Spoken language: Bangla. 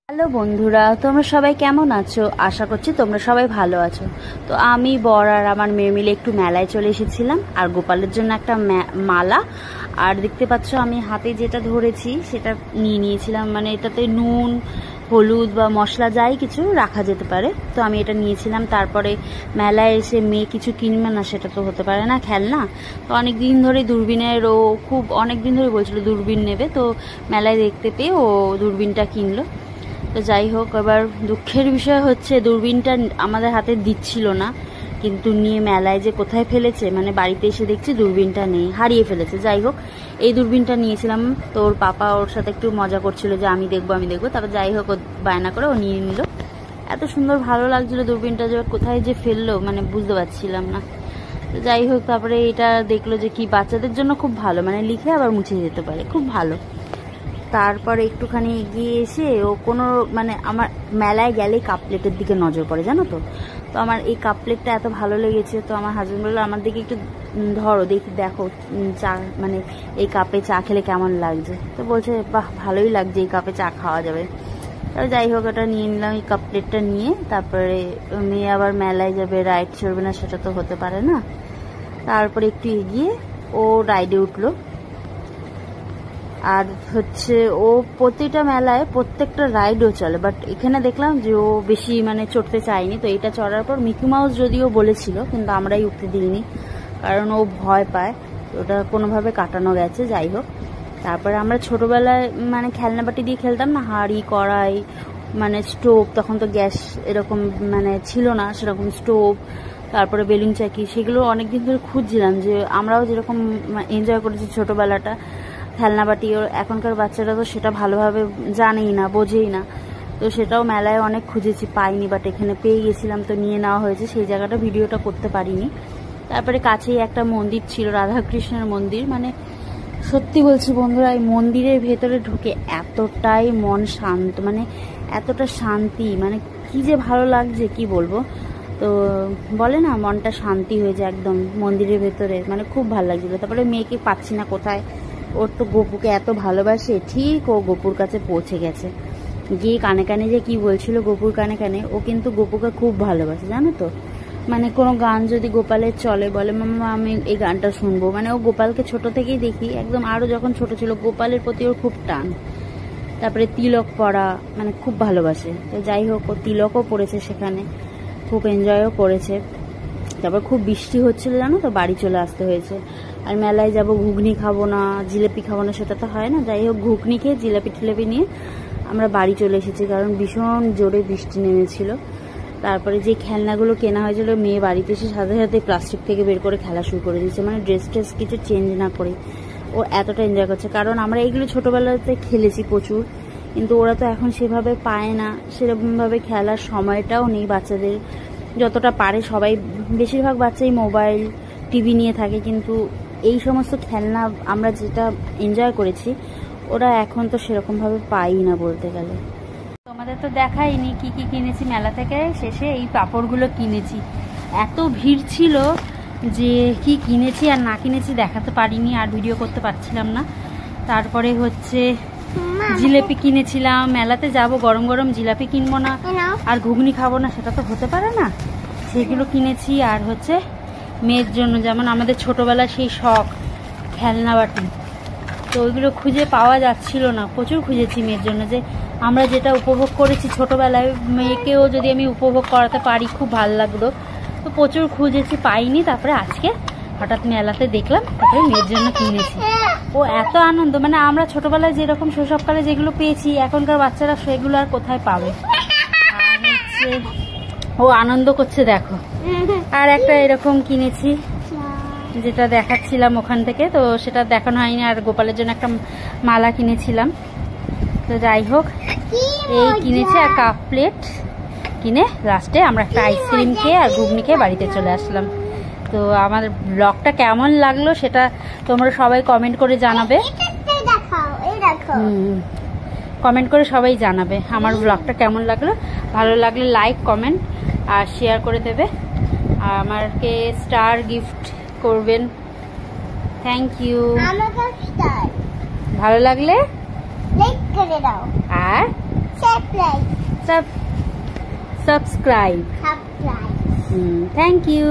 হ্যালো বন্ধুরা, তোমরা সবাই কেমন আছো? আশা করছি তোমরা সবাই ভালো আছো। তো আমি বর আর আমার মেয়ে মিলে একটু মেলায় চলে এসেছিলাম, আর গোপালের জন্য একটা মালা। আর দেখতে পাচ্ছ আমি হাতে যেটা ধরেছি সেটা নিয়ে নিয়েছিলাম, মানে এটাতে নুন হলুদ বা মশলা যাই কিছু রাখা যেতে পারে, তো আমি এটা নিয়েছিলাম। তারপরে মেলায় এসে মেয়ে কিছু কিনবে না সেটা তো হতে পারে না, খেলনা তো অনেক দিন ধরে দূরবীনের, ও খুব অনেক দিন ধরে বলছিল দূরবীন নেবে, তো মেলায় দেখতে পেয়ে ও দূরবীনটা কিনলো। তো যাই হোক, এবার দুঃখের বিষয় হচ্ছে দূরবীনটা আমাদের হাতে দিচ্ছিল না, কিন্তু নিয়ে মেলায় যে কোথায় ফেলেছে, মানে বাড়িতে এসে দেখছি দূরবীনটা নেই, হারিয়ে ফেলেছে। যাই হোক, এই দূরবীনটা নিয়েছিলাম, তো ওর পাপা ওর সাথে একটু মজা করছিল যে আমি দেখবো আমি দেখবো, তারপর যাই হোক ও বায়না করে ও নিয়ে নিল। এত সুন্দর ভালো লাগছিল দূরবীনটা, যে কোথায় যে ফেললো মানে বুঝতে পারছিলাম না। তো যাই হোক, তারপরে এটা দেখলো যে কি বাচ্চাদের জন্য খুব ভালো, মানে লিখে আবার মুছে যেতে পারে, খুব ভালো। তারপরে একটুখানি এগিয়ে এসে ও কোনো মানে আমার মেলায় গেলেই কাপ প্লেটের দিকে নজর পড়ে, জানো তো। তো আমার এই কাপ প্লেটটা এত ভালো লেগেছে, তো আমার হাজব্যান্ড বললো আমার দিকে একটু ধরো দেখি, দেখো চা মানে এই কাপে চা খেলে কেমন লাগছে। তো বলছে বাহ ভালোই লাগছে, এই কাপে চা খাওয়া যাবে। তারপরে যাই হোক ওটা নিয়ে নিলাম, এই কাপ প্লেটটা নিয়ে। তারপরে মেয়ে আবার মেলায় যাবে, রাইড চড়বে না সেটা তো হতে পারে না। তারপরে একটু এগিয়ে ও রাইডে উঠলো। আর হচ্ছে ও প্রতিটা মেলায় প্রত্যেকটা রাইডও চলে, বাট এখানে দেখলাম যে ও বেশি মানে চড়তে চায়নি। তো এটা চড়ার পর মিকি মাউস যদিও বলেছিল, কিন্তু আমরাই উঠতে দিইনি, কারণ ও ভয় পায়। ওটা কোনোভাবে কাটানো গেছে। যাই হোক, তারপরে আমরা ছোটবেলায় মানে খেলনাবাটি দিয়ে খেলতাম না, হাঁড়ি কড়াই, মানে স্টোভ, তখন তো গ্যাস এরকম মানে ছিল না সেরকম স্টোভ, তারপরে বেলুন চাকি, সেগুলো অনেকদিন ধরে খুঁজছিলাম যে আমরাও যেরকম এনজয় করেছি ছোটবেলাটা খেলনাবাটি। ওর এখনকার বাচ্চারা তো সেটা ভালোভাবে জানেই না, বোঝেই না। তো সেটাও মেলায় অনেক খুঁজেছি, পাইনি, বাট এখানে পেয়ে গেছিলাম, তো নিয়ে নেওয়া হয়েছে। সেই জায়গাটা ভিডিওটা করতে পারিনি। তারপরে কাছেই একটা মন্দির ছিল, রাধাকৃষ্ণের মন্দির। মানে সত্যি বলছি বন্ধুরা, এই মন্দিরের ভেতরে ঢুকে এতটাই মন শান্ত, মানে এতটা শান্তি, মানে কি যে ভালো লাগছে কি বলবো। তো বলে না মনটা শান্তি হয়ে যায় একদম মন্দিরের ভেতরে, মানে খুব ভালো লাগছিল। তারপরে মেয়েকে পাচ্ছি না কোথায়, ওর তো গপুকে এত ভালোবাসে, ঠিক ও গপুর কাছে পৌঁছে গেছে। গিয়ে কানে কানে যে কি বলছিল গপুর কানে কানে, ও কিন্তু গপুকে খুব ভালোবাসে, জানো তো। মানে কোনো গান যদি গোপালের চলে, বলে মামা আমি এই গানটা শুনবো। মানে ও গোপালকে ছোট থেকেই দেখি, একদম আরো যখন ছোট ছিল গোপালের প্রতি ওর খুব টান। তারপরে তিলক পরা, মানে খুব ভালোবাসে। তো যাই হোক, ও তিলকও পড়েছে সেখানে, খুব এনজয়ও করেছে। তারপর খুব বৃষ্টি হচ্ছিল, জানো তো, বাড়ি চলে আসতে হয়েছে। আর মেলায় যাব, ঘুগনি খাবো না জিলেপি খাবো না সেটা তো হয় না। যাই হোক, ঘুগনি খেয়ে জিলাপি টিলাপি নিয়ে আমরা বাড়ি চলে এসেছি, কারণ ভীষণ জোরে বৃষ্টি নেমেছিল। তারপরে যে খেলনাগুলো কেনা হয়েছিল, মেয়ে বাড়িতে এসে সাথে সাথে প্লাস্টিক থেকে বের করে খেলা শুরু করে দিয়েছে, মানে ড্রেস ট্রেস কিছু চেঞ্জ না করে। ও এতটা এনজয় করছে, কারণ আমরা এইগুলো ছোটোবেলাতে খেলেছি প্রচুর, কিন্তু ওরা তো এখন সেভাবে পায় না, সেরকমভাবে খেলার সময়টাও নেই বাচ্চাদের। যতটা পারে সবাই, বেশিরভাগ বাচ্চাই মোবাইল টিভি নিয়ে থাকে, কিন্তু এই সমস্ত খেলনা আমরা যেটা এনজয় করেছি ওরা এখন তো সেরকমভাবে পাই না বলতে গেলে। তোমাদের তো দেখাইনি কি কি কিনেছি মেলা থেকে। শেষে এই পাঁপড়গুলো কিনেছি, এত ভিড় ছিল যে কি কিনেছি আর না কিনেছি দেখাতে পারিনি, আর ভিডিও করতে পারছিলাম না। তারপরে হচ্ছে জিলাপি কিনেছিলাম, মেলাতে যাব গরম গরম জিলাপি কিনবো না আর ঘুগনি খাবো না সেটা তো হতে পারে না, সেগুলো কিনেছি। আর হচ্ছে মেয়ের জন্য, যেমন আমাদের ছোটবেলায় সেই শখ খেলনাবাটি, তো ওইগুলো খুঁজে পাওয়া যাচ্ছিল না, প্রচুর খুঁজেছি মেয়ের জন্য, যে আমরা যেটা উপভোগ করেছি ছোটবেলায় মেয়েকেও যদি আমি উপভোগ করাতে পারি খুব ভালো লাগতো। তো প্রচুর খুঁজেছি, পাইনি। তারপরে আজকে হঠাৎ মেলাতে দেখলাম, তারপরে মেয়ের জন্য কিনেছি। ও এত আনন্দ, মানে আমরা ছোটবেলায় যেরকম শৈশবকালে যেগুলো পেয়েছি এখনকার বাচ্চারা সেগুলো আর কোথায় পাবে। আর হচ্ছে ও আনন্দ করছে দেখো। আর একটা এরকম কিনেছি, যেটা দেখাচ্ছিলাম ওখান থেকে, তো সেটা দেখানো হয়নি। আর গোপালের জন্য একটা মালা কিনেছিলাম। তো যাই হোক, এই কিনেছি আর কাপ প্লেট কিনে লাস্টে আমরা একটা আইসক্রিম খেয়ে আর ঘুগনি খেয়ে বাড়িতে চলে আসলাম। তো আমার ব্লগটা কেমন লাগলো সেটা তোমরা সবাই কমেন্ট করে জানাবে। কমেন্ট করে সবাই জানাবে আমার ব্লগটা কেমন লাগলো। ভালো লাগলে লাইক কমেন্ট আর শেয়ার করে দেবে, আর আমাকে স্টার গিফট করবেন। Thank you. ভালো লাগলে লাইক করে দাও আর সাবস্ক্রাইব। Thank you.